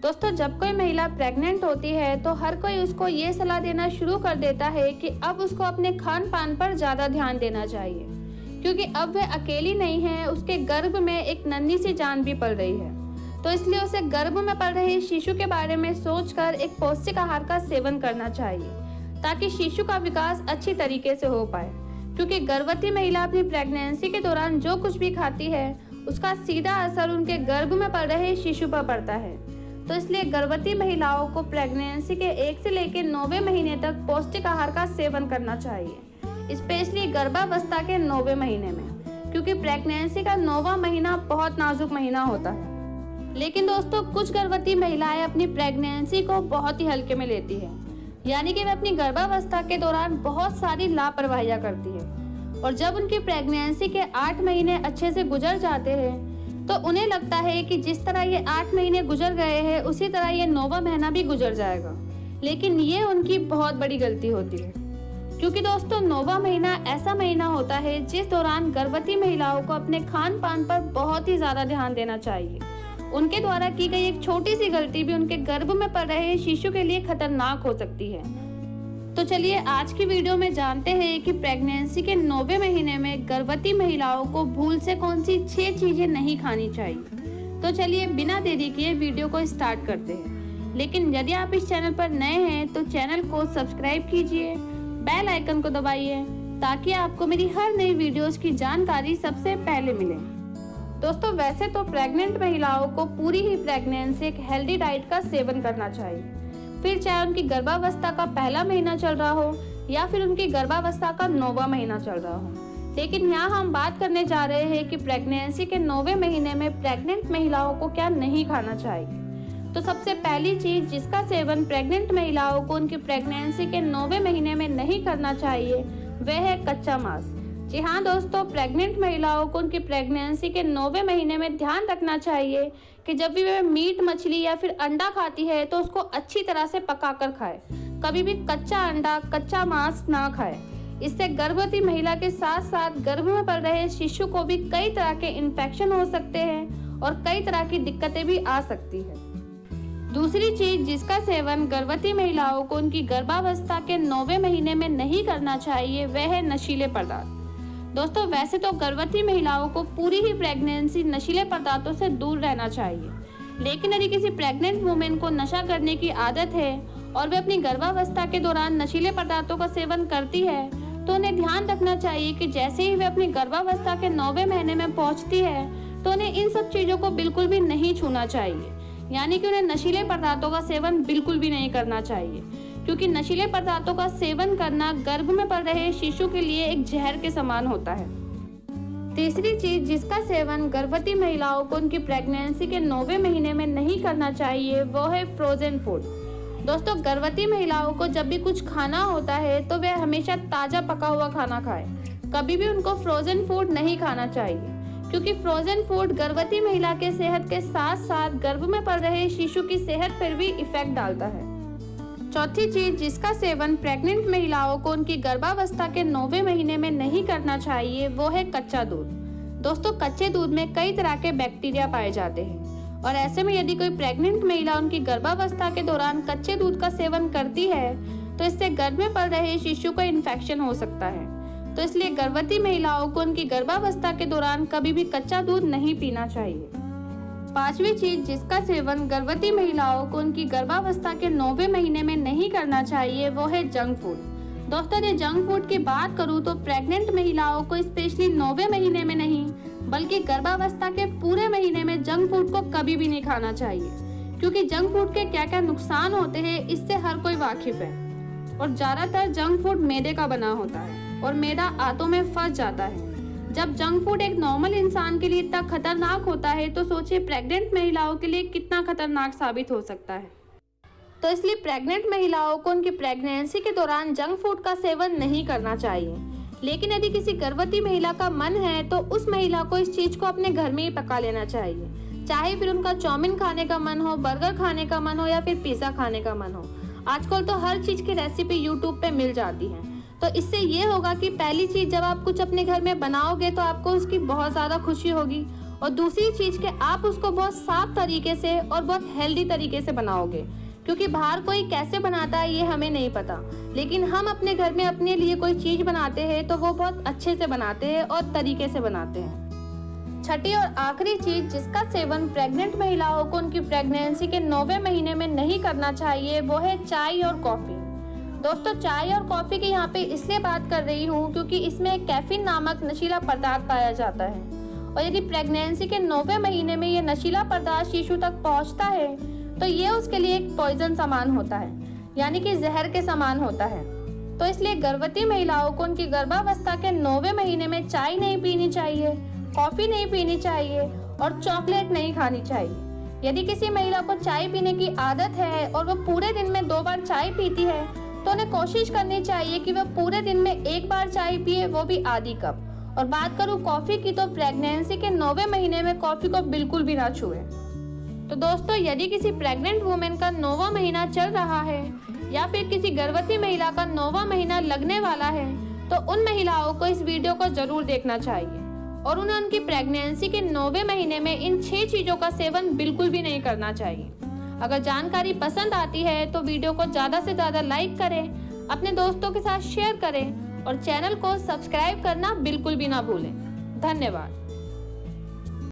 दोस्तों, जब कोई महिला प्रेग्नेंट होती है तो हर कोई उसको ये सलाह देना शुरू कर देता है कि अब उसको अपने खान पान पर ज़्यादा ध्यान देना चाहिए, क्योंकि अब वह अकेली नहीं है, उसके गर्भ में एक नन्ही सी जान भी पल रही है। तो इसलिए उसे गर्भ में पल रहे शिशु के बारे में सोचकर एक पौष्टिक आहार का सेवन करना चाहिए, ताकि शिशु का विकास अच्छी तरीके से हो पाए। क्योंकि गर्भवती महिला अपनी प्रेगनेंसी के दौरान जो कुछ भी खाती है उसका सीधा असर उनके गर्भ में पल रहे शिशु पर पड़ता है। तो इसलिए गर्भवती महिलाओं को प्रेगनेंसी के 1 से लेकर 9वें महीने तक पौष्टिक आहार का सेवन करना चाहिए, स्पेशली गर्भावस्था के 9वें महीने में, क्योंकि प्रेगनेंसी का 9वां महीना बहुत नाजुक महीना होता है। लेकिन दोस्तों, कुछ गर्भवती महिलाएं अपनी प्रेगनेंसी को बहुत ही हल्के में लेती है, यानी कि वे अपनी गर्भावस्था के दौरान बहुत सारी लापरवाहियां करती है, और जब उनकी प्रेगनेंसी के 8 महीने अच्छे से गुजर जाते हैं तो उन्हें लगता है कि जिस तरह ये 8 महीने गुजर गए हैं उसी तरह ये 9वां महीना भी गुजर जाएगा। लेकिन ये उनकी बहुत बड़ी गलती होती है, क्योंकि दोस्तों 9वां महीना ऐसा महीना होता है जिस दौरान गर्भवती महिलाओं को अपने खान पान पर बहुत ही ज्यादा ध्यान देना चाहिए। उनके द्वारा की गई एक छोटी सी गलती भी उनके गर्भ में पल रहे शिशु के लिए खतरनाक हो सकती है। तो चलिए आज की वीडियो में जानते हैं कि प्रेगनेंसी के 9वें महीने में गर्भवती महिलाओं को भूल से कौन सी 6 चीजें नहीं खानी चाहिए। तो चलिए बिना देरी किए वीडियो को स्टार्ट करते हैं। लेकिन यदि आप इस चैनल पर नए हैं तो चैनल को सब्सक्राइब कीजिए, बेल आइकन को दबाइए, ताकि आपको मेरी हर नई वीडियोस की जानकारी सबसे पहले मिले। दोस्तों, वैसे तो प्रेग्नेंट महिलाओं को पूरी ही प्रेगनेंसी एक हेल्दी डाइट का सेवन करना चाहिए, फिर चाहे उनकी गर्भावस्था का पहला महीना चल रहा हो या फिर उनकी गर्भावस्था का 9वां महीना चल रहा हो। लेकिन यहाँ हम बात करने जा रहे हैं कि प्रेगनेंसी के 9वें महीने में प्रेग्नेंट महिलाओं को क्या नहीं खाना चाहिए। तो सबसे पहली चीज जिसका सेवन प्रेग्नेंट महिलाओं को उनकी प्रेगनेंसी के 9वें महीने में नहीं करना चाहिए वह है कच्चा मांस। जी हाँ दोस्तों, प्रेग्नेंट महिलाओं को उनकी प्रेगनेंसी के 9वें महीने में ध्यान रखना चाहिए कि जब भी वह मीट, मछली या फिर अंडा खाती है तो उसको अच्छी तरह से पकाकर खाए। कभी भी कच्चा अंडा, कच्चा मांस ना खाए। इससे गर्भवती महिला के साथ साथ गर्भ में पल रहे शिशु को भी कई तरह के इन्फेक्शन हो सकते हैं और कई तरह की दिक्कतें भी आ सकती है। दूसरी चीज जिसका सेवन गर्भवती महिलाओं को उनकी गर्भावस्था के 9वें महीने में नहीं करना चाहिए वह है नशीले पदार्थ। दोस्तों, वैसे तो गर्भवती महिलाओं को पूरी ही प्रेगनेंसी नशीले पदार्थों से दूर रहना चाहिए, लेकिन यदि किसी प्रेग्नेंट वुमेन को नशा करने की आदत है और वे अपनी गर्भावस्था के दौरान नशीले पदार्थों का सेवन करती है तो उन्हें ध्यान रखना चाहिए कि जैसे ही वे अपनी गर्भावस्था के 9वें महीने में पहुंचती है तो उन्हें इन सब चीजों को बिल्कुल भी नहीं छूना चाहिए, यानी कि उन्हें नशीले पदार्थों का सेवन बिल्कुल भी नहीं करना चाहिए, क्योंकि नशीले पदार्थों का सेवन करना गर्भ में पल रहे शिशु के लिए एक जहर के समान होता है। तीसरी चीज जिसका सेवन गर्भवती महिलाओं को उनकी प्रेगनेंसी के 9वें महीने में नहीं करना चाहिए वो है फ्रोजन फूड। दोस्तों, गर्भवती महिलाओं को जब भी कुछ खाना होता है तो वे हमेशा ताजा पका हुआ खाना खाएं। कभी भी उनको फ्रोजन फूड नहीं खाना चाहिए, क्योंकि फ्रोजन फूड गर्भवती महिला के सेहत के साथ साथ गर्भ में पल रहे शिशु की सेहत पर भी इफेक्ट डालता है। चौथी चीज जिसका सेवन प्रेग्नेंट महिलाओं को उनकी गर्भावस्था के 9वें महीने में नहीं करना चाहिए वो है कच्चा दूध। दोस्तों, कच्चे दूध में कई तरह के बैक्टीरिया पाए जाते हैं, और ऐसे में यदि कोई प्रेग्नेंट महिला उनकी गर्भावस्था के दौरान कच्चे दूध का सेवन करती है तो इससे गर्भ में पल रहे शिशु को इन्फेक्शन हो सकता है। तो इसलिए गर्भवती महिलाओं को उनकी गर्भावस्था के दौरान कभी भी कच्चा दूध नहीं पीना चाहिए। पांचवी चीज जिसका सेवन गर्भवती महिलाओं को उनकी गर्भावस्था के 9वें महीने में नहीं करना चाहिए वो है जंक फूड। दोस्तों, यदि जंक फूड की बात करूं तो प्रेग्नेंट महिलाओं को स्पेशली 9वें महीने में नहीं बल्कि गर्भावस्था के पूरे महीने में जंक फूड को कभी भी नहीं खाना चाहिए, क्योंकि जंक फूड के क्या क्या नुकसान होते हैं इससे हर कोई वाकिफ है। और ज्यादातर जंक फूड मैदे का बना होता है और मैदा आंतों में फंस जाता है। जब जंक फूड एक नॉर्मल इंसान के लिए इतना खतरनाक होता है तो सोचिए प्रेग्नेंट महिलाओं के लिए कितना खतरनाक साबित हो सकता है। तो इसलिए प्रेग्नेंट महिलाओं को उनकी प्रेगनेंसी के दौरान जंक फूड का सेवन नहीं करना चाहिए। लेकिन यदि किसी गर्भवती महिला का मन है तो उस महिला को इस चीज को अपने घर में ही पका लेना चाहिए, चाहे फिर उनका चाउमीन खाने का मन हो, बर्गर खाने का मन हो या फिर पिज्जा खाने का मन हो। आजकल तो हर चीज की रेसिपी यूट्यूब पे मिल जाती है। तो इससे ये होगा कि पहली चीज जब आप कुछ अपने घर में बनाओगे तो आपको उसकी बहुत ज़्यादा खुशी होगी, और दूसरी चीज कि आप उसको बहुत साफ तरीके से और बहुत हेल्दी तरीके से बनाओगे, क्योंकि बाहर कोई कैसे बनाता है ये हमें नहीं पता, लेकिन हम अपने घर में अपने लिए कोई चीज बनाते हैं तो वो बहुत अच्छे से बनाते हैं और तरीके से बनाते हैं। छठी और आखिरी चीज जिसका सेवन प्रेग्नेंट महिलाओं को उनकी प्रेगनेंसी के 9वें महीने में नहीं करना चाहिए वो है चाय और कॉफी। दोस्तों, चाय और कॉफी की यहाँ पे इसलिए बात कर रही हूँ क्योंकि इसमें कैफीन नामक नशीला पदार्थ पाया जाता है, और यदि प्रेगनेंसी के 9वें महीने में ये नशीला पदार्थ शिशु तक पहुँचता है तो ये उसके लिए एक पॉइजन समान होता है, यानी कि जहर के समान होता है। तो इसलिए गर्भवती महिलाओं को उनकी गर्भावस्था के 9वें महीने में चाय नहीं पीनी चाहिए, कॉफी नहीं पीनी चाहिए और चॉकलेट नहीं खानी चाहिए। यदि किसी महिला को चाय पीने की आदत है और वो पूरे दिन में 2 बार चाय पीती है तो उन्हें कोशिश करनी चाहिए कि वह पूरे दिन में 1 बार चाय पिए, वो भी आधी कप। और बात करूं कॉफी की तो प्रेगनेंसी के 9वें महीने में कॉफी को बिल्कुल भी ना छुए। तो दोस्तों, यदि किसी प्रेग्नेंट वुमेन का 9वां महीना चल रहा है या फिर किसी गर्भवती महिला का 9वां महीना लगने वाला है तो उन महिलाओं को इस वीडियो को जरूर देखना चाहिए और उन्हें उनकी प्रेगनेंसी के 9वें महीने में इन 6 चीजों का सेवन बिल्कुल भी नहीं करना चाहिए। अगर जानकारी पसंद आती है तो वीडियो को ज्यादा से ज्यादा लाइक करें, अपने दोस्तों के साथ शेयर करें और चैनल को सब्सक्राइब करना बिल्कुल भी ना भूलें। धन्यवाद।